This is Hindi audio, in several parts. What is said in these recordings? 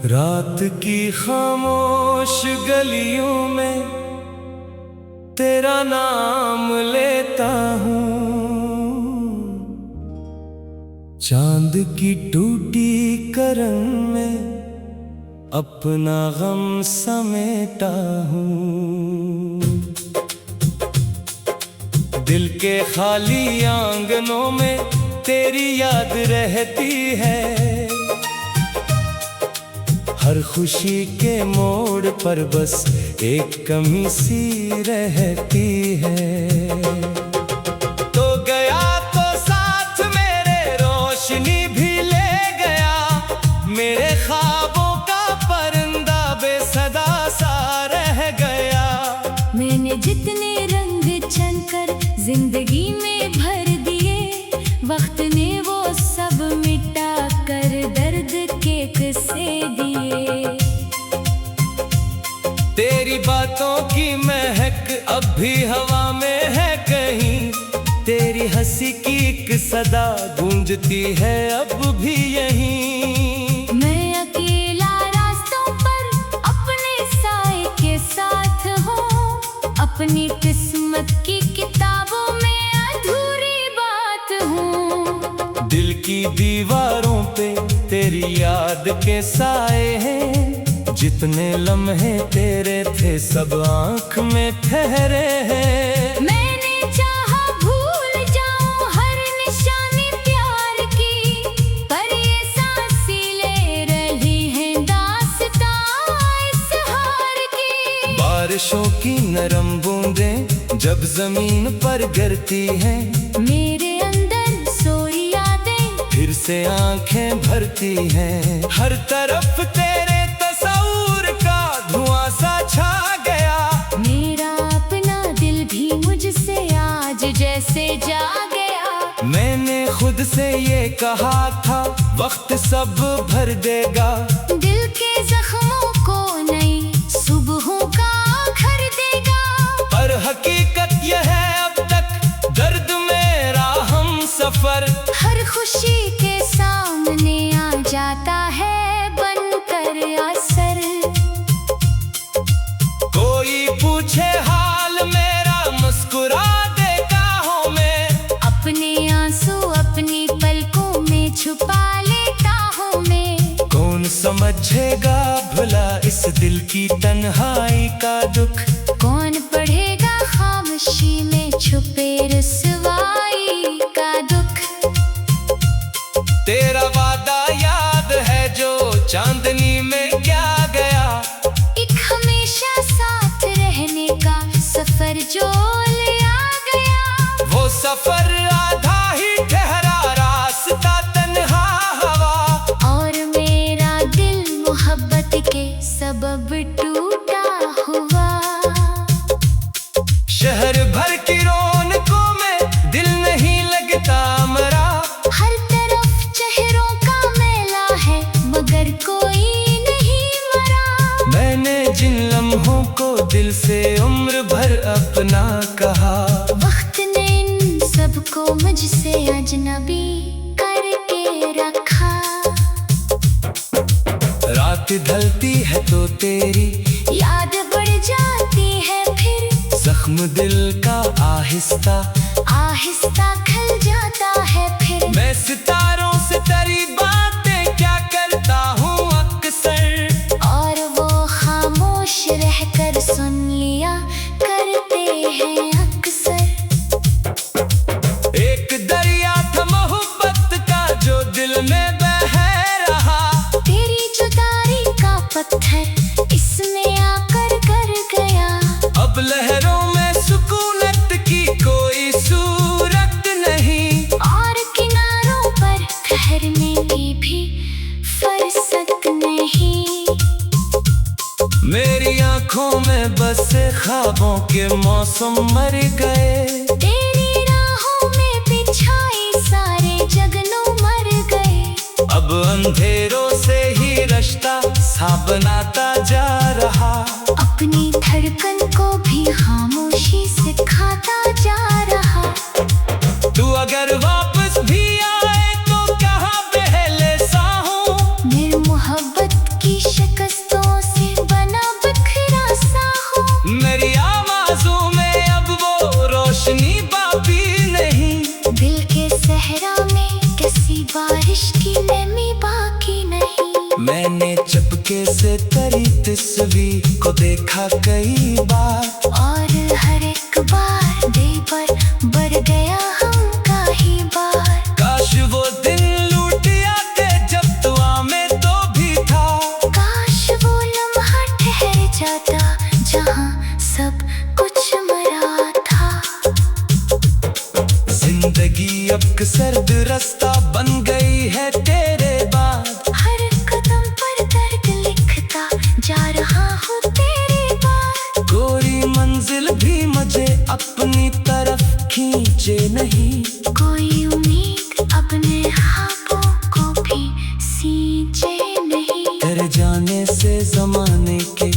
रात की खामोश गलियों में तेरा नाम लेता हूँ, चांद की टूटी करन में अपना गम समेटा हूँ। दिल के खाली आंगनों में तेरी याद रहती है, हर खुशी के मोड़ पर बस एक कमी सी रहती है। तो गया तो साथ मेरे रोशनी भी ले गया, मेरे ख्वाबों का परिंदा बेसदा सा रह गया। मैंने जितने रंग छनकर जिंदगी में भर दिए, वक्त ने वो सब मिटा कर दर्द के किस्से दिए। तेरी बातों की महक अब भी हवा में है कहीं, तेरी हंसी की एक सदा गूंजती है अब भी यहीं। मैं अकेला रास्तों पर अपने साए के साथ हूँ, अपनी किस्मत की किताबों में अधूरी बात हूँ। दिल की दीवारों पे तेरी याद के साए हैं, जितने लम्हे तेरे थे सब आँख में ठहरे हैं। मैंने चाहा भूल जाऊं हर निशानी प्यार की, पर ये सांसें ले रही हैं दास्तां इस हार की। बारिशों की नरम बूंदें जब जमीन पर गिरती हैं, मेरे अंदर सोई यादें फिर से आंखें भरती हैं। हर तरफ तेरे तस्वूर का धुआं सा छा गया, मेरा अपना दिल भी मुझसे आज जैसे जा गया। मैंने खुद से ये कहा था वक्त सब भर देगा, दिल के जख्मों को नई सुबहों का घर देगा। पर हकीकत यह है अब तक दर्द मेरा हम सफर, हर खुशी के सामने आ जाता है बनकर असर। कोई पूछे हाल मेरा मुस्कुरा दे काहों में, अपने आंसू अपनी पलकों में छुपा लेता हूँ मैं। कौन समझेगा भला इस दिल की तन्हाई का दुख, कौन पढ़ेगा खामोशी में छुपे रुसवाई का दुख। तेरा वादा याद है जो चांदनी में क्या गया, एक हमेशा साथ रहने का सफर जो ले आ गया। वो सफर आधा ही ठहरा रास्ता तन्हा हवा, और मेरा दिल मोहब्बत के सबब टूटा हुआ। शहर भर की रौनकों में दिल नहीं लगता मरा, हर तरफ चेहरों का मेला है मगर कोई नहीं मरा। मैंने जिन लम्हों को दिल से उम्र भर अपना कहा, वक्त ने इन सबको मुझसे अजनबी करके रखा। रात ढलती है तो तेरी याद बढ़ जाती है, फिर जख्म दिल का आहिस्ता आहिस्ता खल जाता है। फिर मैं सितारों से तेरी बातें क्या करता हूँ अक्सर, और वो खामोश रहकर सुन लिया करते हैं अक्सर। एक दरिया था मोहब्बत का जो दिल में बह रहा, तेरी जुदाई का पत्थर इसमें आकर कर गया। अब लहरों में सुकूनत की कोई सूरत नहीं, और किनारों पर ठहरने की भी फुर्सत नहीं। मेरी आंखों में बसे ख्वाबों के मौसम मर गए, तेरी राहों में बिछाई सारे जगनों मर गए। अब अंधेरों से ही रास्ता तरह बनाता जा रहा। अपनी धड़कन को भी खामोशी से खाता जा रहा। तू अगर वापस भी आए तो कहाँ पहले सा हूँ। मेरी मोहब्बत की शिकस्तों से बना बिखरा सा हूँ। मेरी आवाज़ों में अब वो रोशनी बाकी नहीं। दिल के सहरा में किसी बारिश की नमी बाकी नहीं। मैंने चुपके से तेरी तस्वीर को देखा कई बार, और हर एक बार दिल पर बढ़ गया हमका ही बार। काश वो दिन लूट आते जब दुआ में तो भी था। काश वो लम्हा ठहर जाता जहाँ सब कुछ मरा था। जिंदगी अब सर्द रास्ता बन गई है तेरे बाद। हर कदम पर दर्द लिखता जा रहा हूँ तेरे बाद। कोई मंजिल भी मुझे अपनी तरफ खींचे नहीं। कोई उम्मीद अपने ख्वाबों को भी सींचे नहीं। तेरे जाने से जमाने की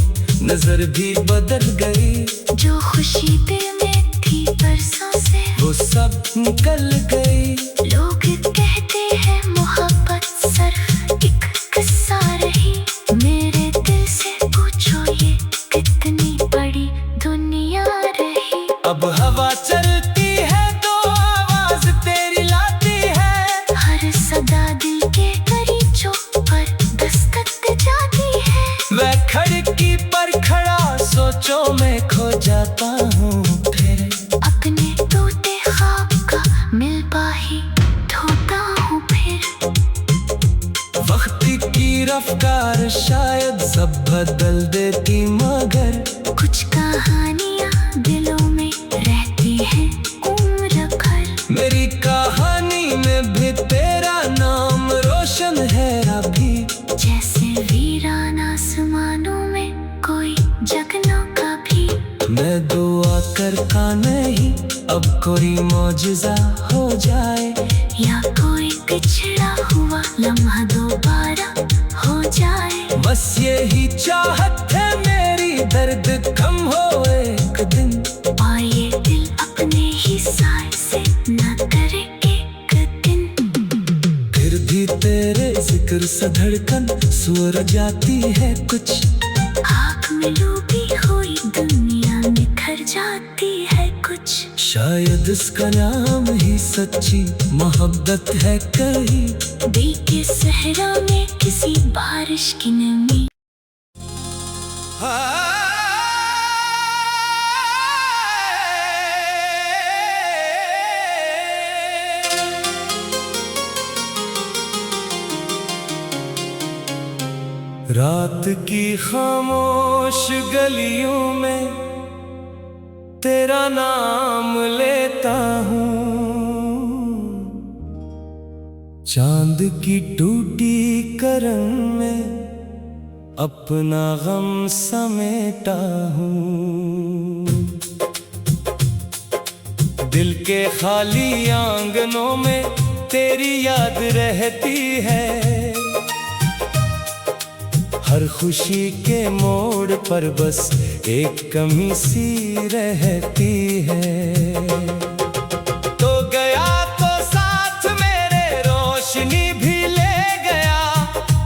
नजर भी बदल गई। जो खुशी दिल में थी बरसों से वो सब निकल गई। लोग कहते हैं मोहब्बत सिर्फ एक किस्सा रही। मेरे दिल से पूछो ये कितनी बड़ी दुनिया रही। अब हवा चलती है तो आवाज तेरी लाती है। हर सदा दिल के गलीचों पर दस्तक दे जाती है। मैं खिड़की पर खड़ा सोचों में खो जाता हूँ। फिर अपने टूटे ख्वाब का मिलबा ही ढूंढता हूँ फिर। वक्त की रफ्तार शायद सब बदल देती, मगर कुछ कहानियाँ दिलों में रहती हैं उम्र भर। मेरी कहानी में भी तेरा नाम रोशन है अभी। जैसे वीरान आसमानों में कोई जगनों का भी। मैं दुआ करता नहीं अब कोई मौजज़ा हो जाए। या कोई पिछड़ा हुआ लम्हा दोबारा हो जाए। बस यही चाहत है मेरी, दर्द कम हो एक दिन। और ये दिल अपने ही साए से न करे एक दिन। फिर भी तेरे जिक्र से धड़कन सुर जाती है कुछ। आँख में डूबी हुई दुनिया निखर जाती है कुछ। शायद इसका नाम ही सच्ची मोहब्बत है कहीं। दिल के सहरा में किसी बारिश की नमी। रात की खामोश गलियों में तेरा नाम लेता हूँ। चांद की टूटी करन में अपना गम समेटा हूँ। दिल के खाली आंगनों में तेरी याद रहती है। हर खुशी के मोड़ पर बस एक कमी सी रहती है। तो गया तो साथ मेरे रोशनी भी ले गया।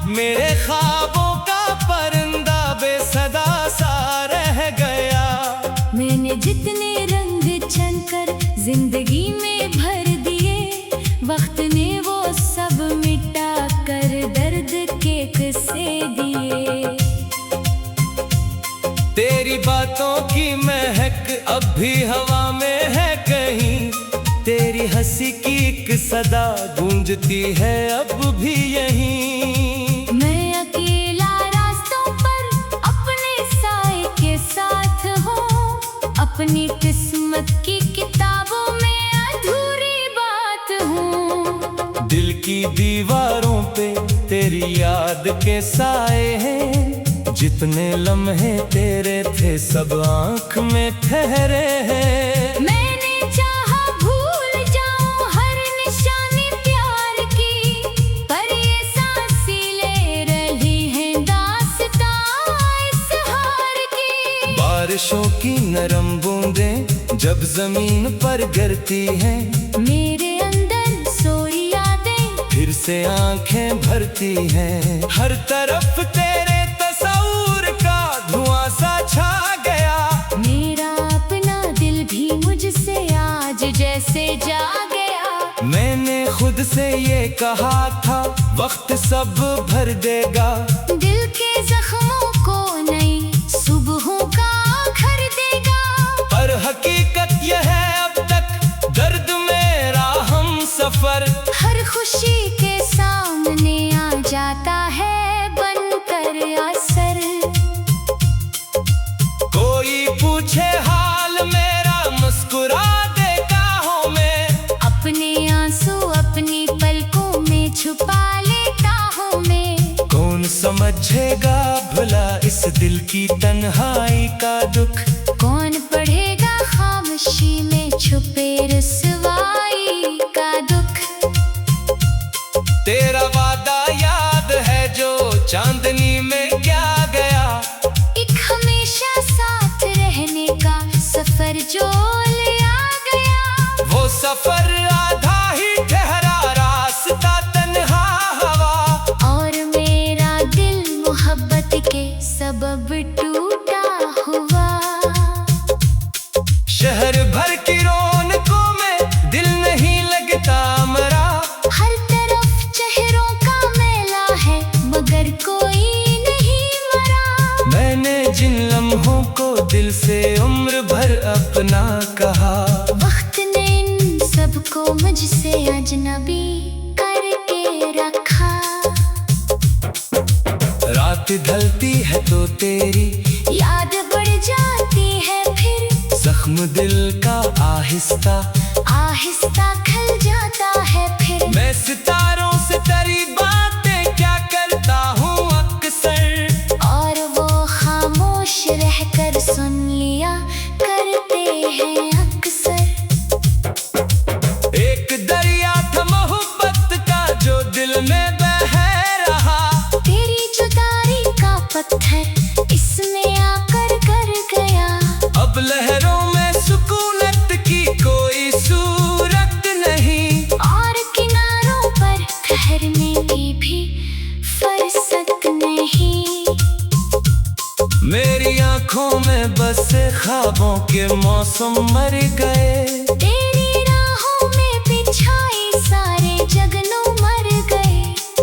मेरे ख्वाबों का परिंदा बेसदा सा रह गया। मैंने जितने रंग छनकर जिंदगी में भर दिए, वक्त ने वो सब मिटा कर दर्द के किस्से दिए। तेरी बातों की महक अब भी हवा में है कहीं। तेरी हंसी की एक सदा गूंजती है अब भी यहीं। मैं अकेला रास्तों पर अपने साए के साथ हूँ। अपनी किस्मत की किताबों में अधूरी बात हूँ। दिल की दीवारों पे तेरी याद के साए हैं। जितने लम्हे तेरे थे सब आँख में ठहरे हैं। मैंने चाहा भूल जाऊं हर निशानी प्यार की, पर ये सांसें ले रही हैं दास्तां बारिशों की नरम बूंदें जब जमीन पर गिरती हैं, मेरे अंदर सोई यादें फिर से आंखें भरती हैं। हर तरफ तेरे तस्वीर का धुआं सा छा गया, मेरा अपना दिल भी मुझसे आज जैसे जा गया। मैंने खुद से ये कहा था वक्त सब भर देगा, दिल के जख्मों को नई सुबहों का घर देगा। पर हकीकत यह है अब तक दर्द मेरा हम सफर, हर खुशी के सामने आ जाता है बनकर असर। कोई पूछे हाल मेरा मुस्कुरा दे काहों में, अपने आंसू अपनी पलकों में छुपा लेता हूँ मैं। कौन समझेगा भला इस दिल की तन्हाई का दुख, कौन पढ़ेगा खामोशी में छुपे रुसवाई का दुख। तेरा वादा याद है जो चांदनी में क्या गया, एक हमेशा साथ रहने का सफर जो ले आ गया। वो सफर आधा ही ठहरा रास्ता तन्हा हवा, और मेरा दिल मोहब्बत के सबब टूटा हुआ। शहर भर की रौनकों में दिल नहीं लगता मरा, हर तरफ चेहरों का मेला है मगर कोई नहीं मरा। मैंने जिन लम्हों को दिल से उम्र भर अपना कहा, वक्त ने इन सबको मुझसे अजनबी करके रखा। रात ढलती है तो तेरी याद बढ़ जाती है फिर, जख्म दिल का आहिस्ता आहिस्ता खल जाता है फिर। मैं सितारों से तेरी बातें क्या करता हूँ अक्सर, और वो खामोश रहकर सुन लिया करते हैं अक्सर। एक दरिया था मोहब्बत का जो दिल में बह रहा, तेरी जुदाई का पत्थर इसमें आकर कर गया। अब लहरों में सुकूनत की कोई सूरत नहीं, और किनारों पर ठहरने की भी फुर्सत नहीं। मेरी आंखों में बसे ख्वाबों के मौसम मर गए, तेरी राहों में बिछाई सारे जगनों मर गए।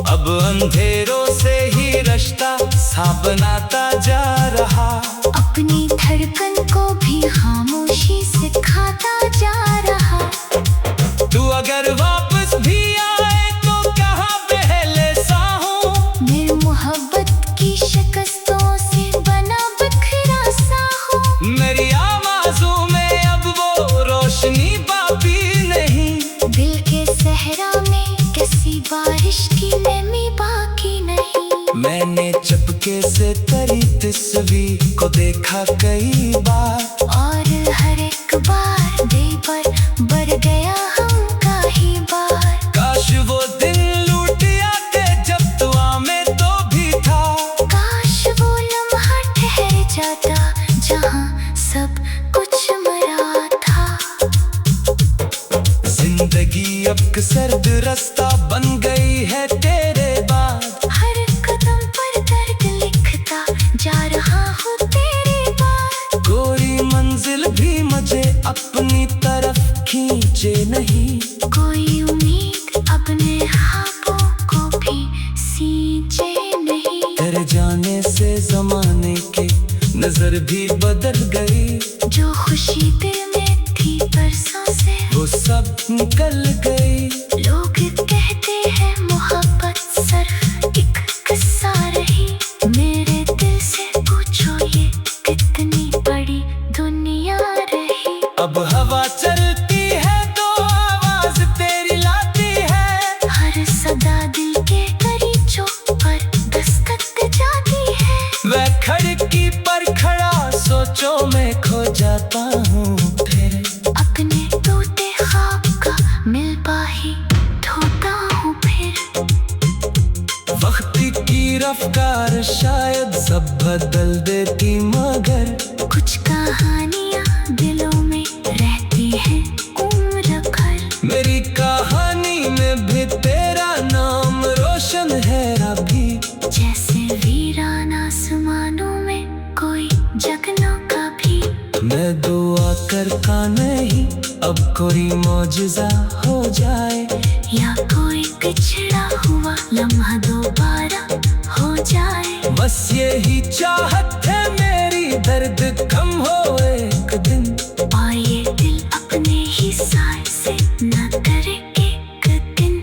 अब अंधेरों से ही रास्ता सा बनाता जा रहा, अपनी धड़कन को भी खामोशी से खाता जा रहा। तू अगर वापस भी आए तो कहाँ पहले सा हूँ, मेरी मोहब्बत की शिकस्तों से बना बिखरा सा हूँ। मेरी आवाज़ों में अब वो रोशनी बाकी नहीं, दिल के सहरा में किसी बारिश की नमी बाकी नहीं। मैंने चुपके से तेरी तस्वीर को देखा कई बार, और हर एक बार दिल पर बढ़ गया हम का ही बार। काश वो दिन लूट आते जब दुआ में तो भी था, काश वो लम्हा ठहर जाता जहाँ सब कुछ मरा था। जिंदगी अब सर्द रास्ता बन गई है तेरे बाद, हर कदम पर दर्द लिखता जा रहा हूँ तेरे बाद। कोई मंजिल भी मुझे अपनी तरफ खींचे नहीं, कोई उम्मीद अपने ख्वाबों को भी सींचे नहीं। तेरे जाने से जमाने की नजर भी बदल गई, जो खुशी दिल में थी परसों से वो सब निकल गई। लोग कहते हैं मोहब्बत सिर्फ एक किस्सा रही, मेरे दिल से पूछो ये कितनी बड़ी दुनिया रही। अब हवा चलती है तो आवाज तेरी लाती है, हर सदा दिल के गलीचों पर दस्तक दे जाती है। मैं खिड़की पर खड़ा सोचों में खो जाता हूँ फिर, अपने टूटे ख्वाब का मिलबा ही धोता हूँ फिर। वक्त की रफ्तार शायद सब बदल देती मगर कुछ कहानियाँ दिलों में रहती हैं उम्र भर। मेरी कहानी में भी तेरा नाम रोशन है अभी। जैसे वीरान आसमानों में कोई जगनों का भी। मैं दुआ करता नहीं अब कोई मौजज़ा हो जाए, या कोई पिछड़ा हुआ लम्हा दोबारा हो जाए। बस यही चाहत है मेरी, दर्द कम हो एक दिन। और ये दिल अपने ही साए से न करे एक दिन।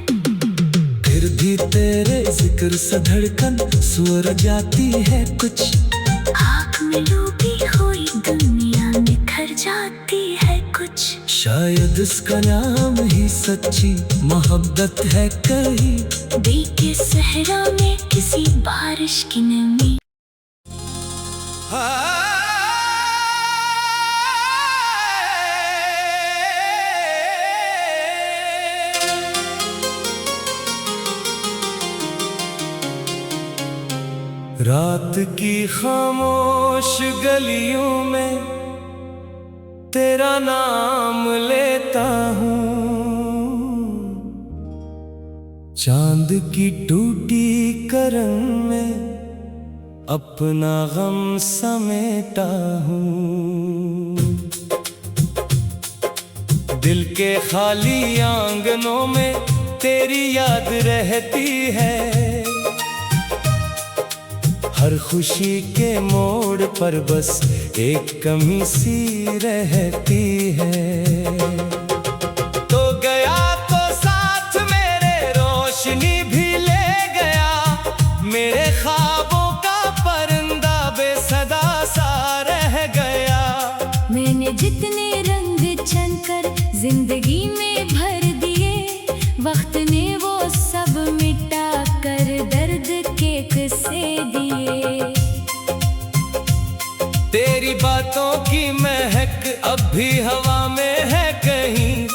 फिर भी तेरे जिक्र से धड़कन सुर जाती है कुछ। आँख में डूबी हुई दुनिया निखर जाती है कुछ। शायद इसका नाम ही सच्ची मोहब्बत है कहीं। बीके सहरा में किसी बारिश की नमी। रात की खामोश गलियों में तेरा नाम लेता हूँ। चांद की टूटी करन में अपना गम समेटा हूँ। दिल के खाली आंगनों में तेरी याद रहती है। हर खुशी के मोड़ पर बस एक कमी सी रहती है। तो गया तो साथ मेरे रोशनी भी ले गया। मेरे ख्वाबों का परिंदा बेसदा सा रह गया। मैंने जितने रंग चनकर जिंदगी में भर दिए, वक्त ने वो सब मिटा कर दर्द के किस्से दिए। तेरी बातों की महक अब भी हवा में है कहीं।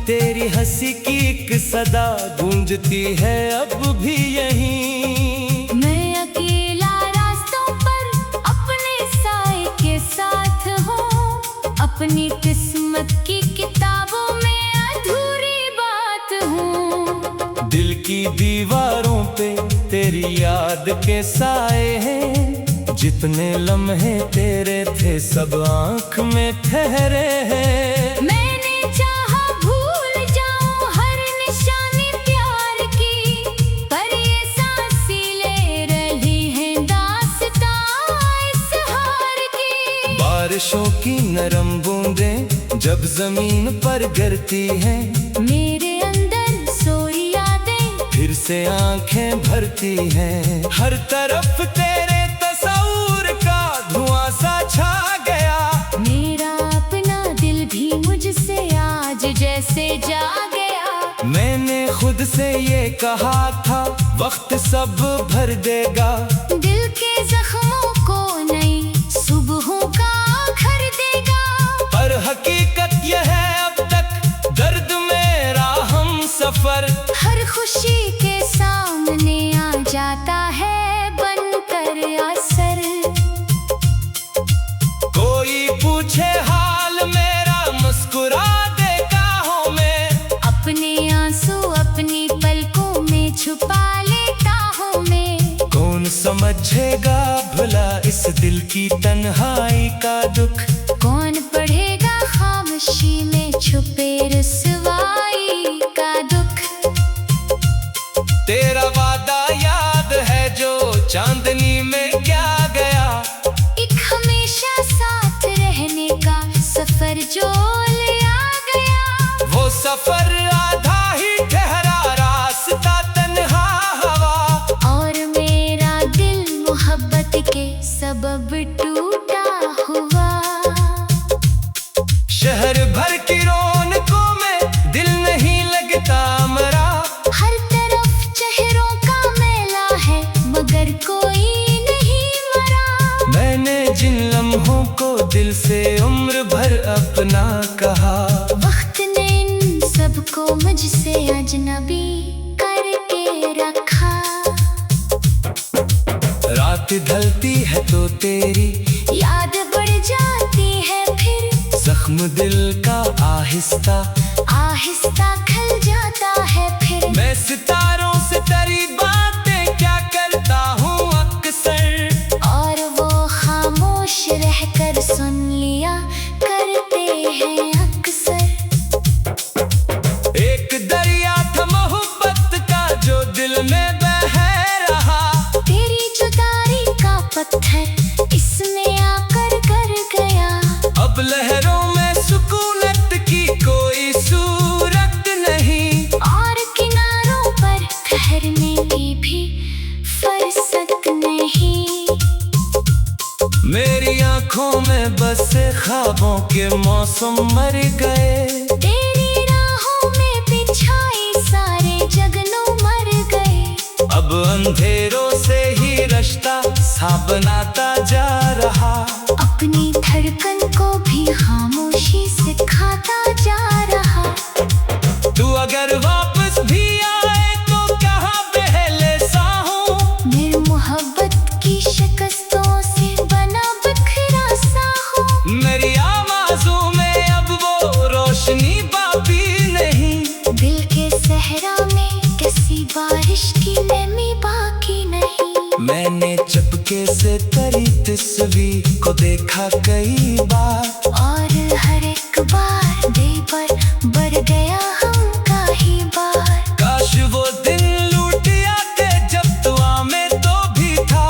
तेरी हंसी की एक सदा गूंजती है अब भी यहीं। मैं अकेला रास्तों पर अपने साए के साथ हूँ। अपनी किस्मत की किताबों में अधूरी बात हूँ। दिल की दीवारों पे तेरी याद के साए हैं। जितने लम्हे तेरे थे सब आँख में ठहरे हैं। मैंने चाहा भूल जाऊं हर निशानी प्यार की, पर ये सांसें ले रही हैं दास्तां इस हार की। बारिशों की नरम बूंदें जब जमीन पर गिरती हैं, मेरे अंदर सोई यादें फिर से आंखें भरती हैं। हर तरफ तेरे तस्वूर का धुआं सा छा गया। मेरा अपना दिल भी मुझसे आज जैसे जा गया। मैंने खुद से ये कहा था वक्त सब भर देगा। दिल के जख्मों को नई सुबहों का घर देगा। पर हकीकत यह है अब तक दर्द मेरा हम सफर। हर खुशी के सामने आ जाता है बनकर असर। कोई पूछे हाल मेरा मुस्कुरा दे काहों में। अपने आंसू अपनी पलकों में छुपा लेता हूँ मैं। कौन समझेगा भला इस दिल की तन्हाई का दुख। कौन पढ़ेगा खामोशी में छुपे रुसवाई का दुख। तेरा वादा याद है जो चांदनी में क्या गया। एक हमेशा साथ रहने का सफर जो ले आ गया। वो सफर आधा ही ठहरा रास्ता तन्हा हवा। और मेरा दिल मोहब्बत के सबब टूटा हुआ। शहर भर की रौनकों में दिल नहीं लगता मरा। हर तरफ चेहरों का मेला है मगर कोई नहीं मरा। मैंने जिन लम्हों को दिल से उम्र भर अपना कहा। वक्त ने इन सबको मुझसे अजनबी करके रखा। रात ढलती है तो तेरी याद बढ़ जाती दिल का आहिस्ता आहिस्ता खल जाता है फिर। मैं सितारों से तेरी बातें क्या करता हूँ अक्सर, और वो खामोश रहकर सुन लिया करते हैं अक्सर। एक दरिया था मोहब्बत का जो दिल में बह रहा, तेरी जुदाई का पत्थर इसमें आकर कर गया। अब लहरों में सुकूनत की कोई सूरत नहीं, और किनारों पर ठहरने की भी फुर्सत नहीं। मेरी आंखों में बसे ख्वाबों के मौसम मर गए, तेरी राहों में बिछाए सारे जगनों मर गए। अब अंधेरों से ही रास्ता सा बनाता जा रहा, अपनी धड़कन को भी खामोशी से खाता जा रहा। तू अगर वापस भी आए तो कहाँ पहले सा हूँ, मेरी मोहब्बत की शिकस्तों से बना बिखरा सा हूँ। मेरी आवाज़ों में अब वो रोशनी बाकी नहीं, दिल के सहरा में किसी बारिश की नमी बाकी नहीं। मैंने चुपके से तेरी तस्वीर को देखा कई बार, और हर एक बार दिल पर बढ़ गया हम का ही बार। काश वो दिन लूट आते जब दुआ में तो भी था,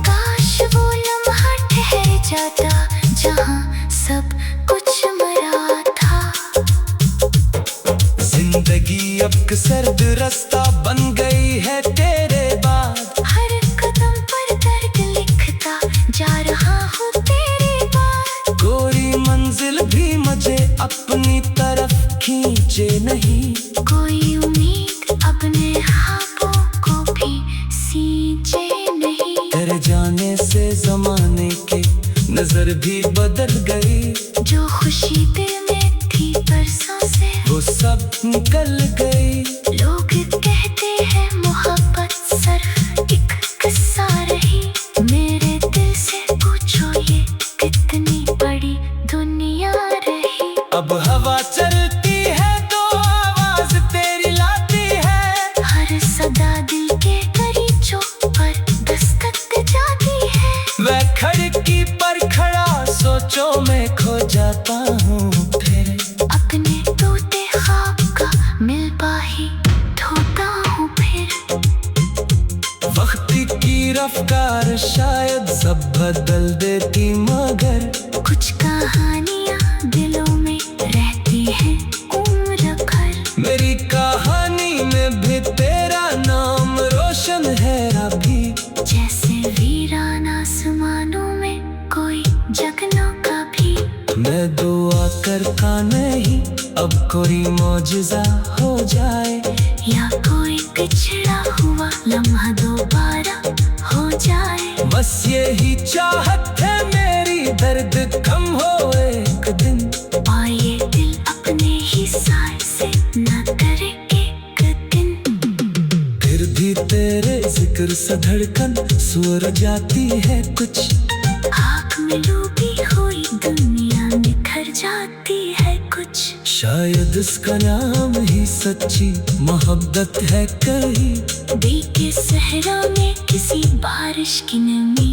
काश वो लम्हा ठहर जाता जहाँ सब कुछ मरा था। जिंदगी अब सर्द रास्ता बन गई है तेरे बाद, हर कदम पर दर्द लिखता जा रहा हूँ तेरे बाद। कोई मंजिल भी मुझे अपनी तरफ खींचे नहीं, कोई उम्मीद अपने ख्वाबों को भी सींचे नहीं। तेरे जाने से जमाने के नजर भी बदल गई, जो खुशी दिल में थी परसों से वो सब निकल गई। लोग कहते हैं मोहब्बत सिर्फ एक किस्सा रही, मेरे दिल से पूछो ये कितनी बड़ी दुनिया रही। अब हवा चलती है तो आवाज तेरी लाती है, हर सदा दिल के गलीचों पर दस्तक जाती है। मैं खिड़की पर खड़ा सोचों में खो जाता हूँ फिर, अपने टूटे ख्वाब का मिलबा ही ढूंढता हूँ फिर। वक्त की रफ्तार शायद सब बदल देती, मगर कुछ कहानियाँ दिलों में रहती हैं उम्र भर। मेरी कहानी में भी तेरा नाम रोशन है अभी, जैसे वीरान आसमानों में कोई जगनों का भी। मैं दुआ करता नहीं अब कोई मौजिज़ा हो जाए, या कोई पिछड़ा हुआ लम्हा दोबारा हो जाए। बस यही चाहत है मेरी दर्द कम हो एक दिन, और ये दिल अपने ही साय से न करे एक दिन। फिर भी तेरे जिक्र से धड़कन सुर जाती है कुछ, आँख में डूबी हुई दुनिया निखर जाती है कुछ। शायद इसका नाम ही सच्ची मोहब्बत है कहीं, दिल के सहरा में किसी बारिश की नमी।